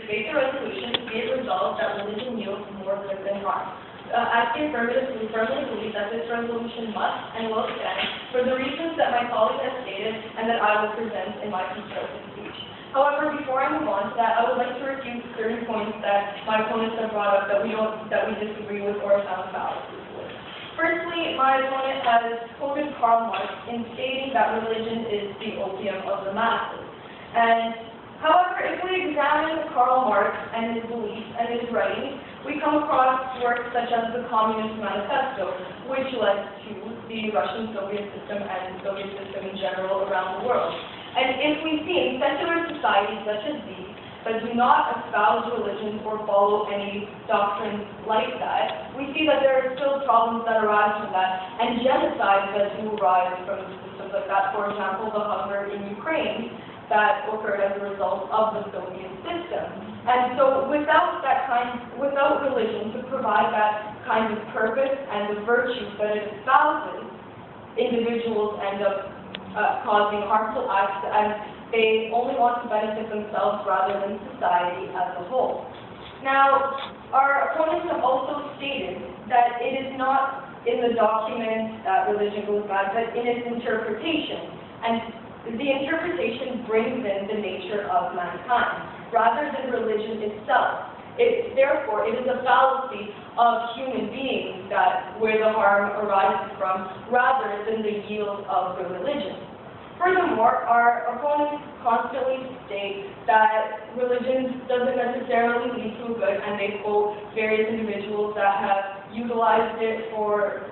debate the resolution, be it resolved that religion yields more good than harm. As the affirmative, we firmly believe that this resolution must and will stand for the reasons that my colleague has stated and that I will present in my constructive speech. However, before I move on to that, I would like to refute certain points that my opponents have brought up that we disagree with or found fallacies with. Firstly, my opponent has quoted Karl Marx in stating that religion is the opium of the masses. However, if we examine Karl Marx and his beliefs and his writings, we come across works such as the Communist Manifesto, which led to the Russian Soviet system and Soviet system in general around the world. And if we see in secular societies such as these that do not espouse religion or follow any doctrines like that, we see that there are still problems that arise from that, and genocides that do arise from systems like that. For example, the hunger in Ukraine that occurred as a result of the Soviet system. And so without religion to provide that kind of purpose and the virtue that it espouses, individuals end up causing harmful acts, and they only want to benefit themselves rather than society as a whole. Now, our opponents have also stated that it is not in the document that religion goes bad, but in its interpretation. And the interpretation brings in the nature of mankind, rather than religion itself. Therefore, it is a fallacy of human beings where the harm arises from, rather than the yield of the religion. Furthermore, our opponents constantly state that religion doesn't necessarily lead to good, and they quote various individuals that have utilized it for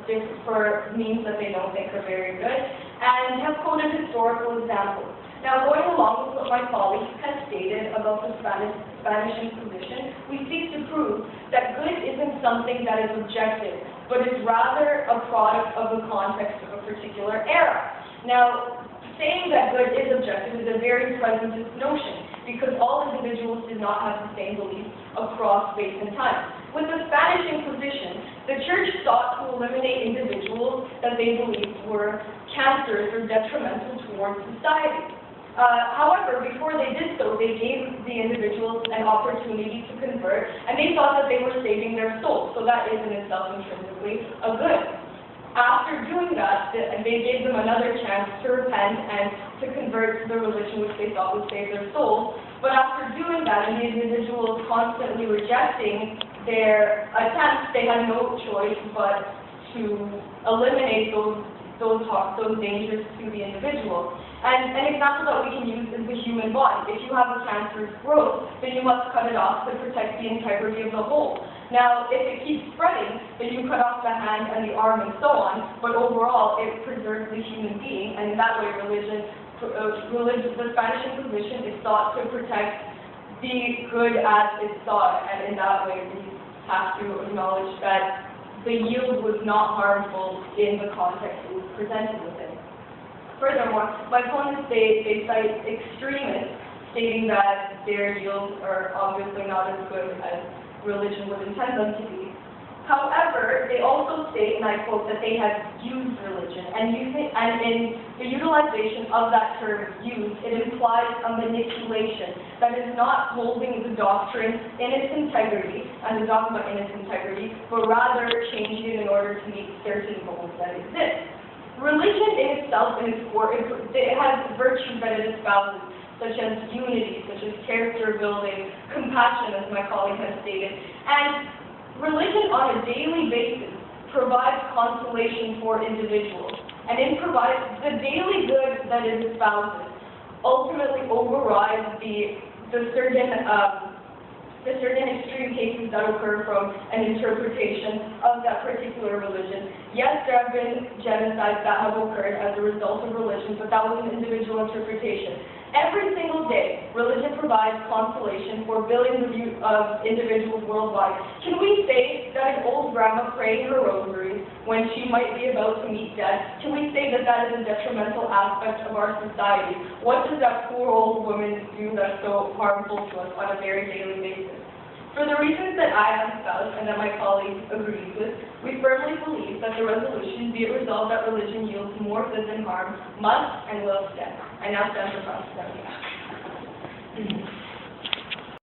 means that they don't think are very good, and have quoted historical examples. Now, going along with what my colleague has stated about the Spanish Inquisition, we seek to prove that good isn't something that is objective, but is rather a product of the context of a particular era. Now, saying that good is objective is a very presentist notion, because all individuals did not have the same beliefs across space and time. With the Spanish Inquisition, the Church sought to eliminate individuals that they believed were cancerous or detrimental towards society. However, before they did so, they gave the individuals an opportunity to convert, and they thought that they were saving their souls, so that is in itself intrinsically a good. After doing that, they gave them another chance to repent and to convert to the religion which they thought would save their souls. But after doing that, and the individuals constantly rejecting their attempts, they had no choice but to eliminate those dangers to the individual. And an example that we can use is the human body. If you have a cancerous growth, then you must cut it off to protect the integrity of the whole. Now, if it keeps spreading, then you cut off the hand and the arm and so on, but overall, it preserves the human being, and in that way, the Spanish Inquisition is thought to protect the good as it's thought, and in that way, we have to acknowledge that the yield was not harmful in the context it was presented within. Furthermore, my opponents they cite extremists, stating that their yields are obviously not as good as religion would intend them to be. However, they also state, and I quote, that they have used religion, and in the utilization of that term used, it implies a manipulation that is not holding the doctrine in its integrity, and the dogma in its integrity, but rather changing it in order to meet certain goals that exist. Religion in itself, in its core, it has virtues that it espouses, such as unity, such as character building, compassion, as my colleague has stated. And religion on a daily basis provides consolation for individuals. And it provides the daily good that it espouses ultimately overrides the certain extreme cases that occur from an interpretation of that particular religion. Yes, there have been genocides that have occurred as a result of religion, but that was an individual interpretation. Every single day, religion provides consolation for billions of individuals worldwide. Can we say that an old grandma praying her rosary when she might be about to meet death, can we say that that is a detrimental aspect of our society? What does that poor old woman do that's so harmful to us on a very daily basis? For the reasons that I have espoused and that my colleague agrees with, we firmly believe that the resolution, be it resolved that religion yields more good than harm, must and will stand. I now stand for cross-examination.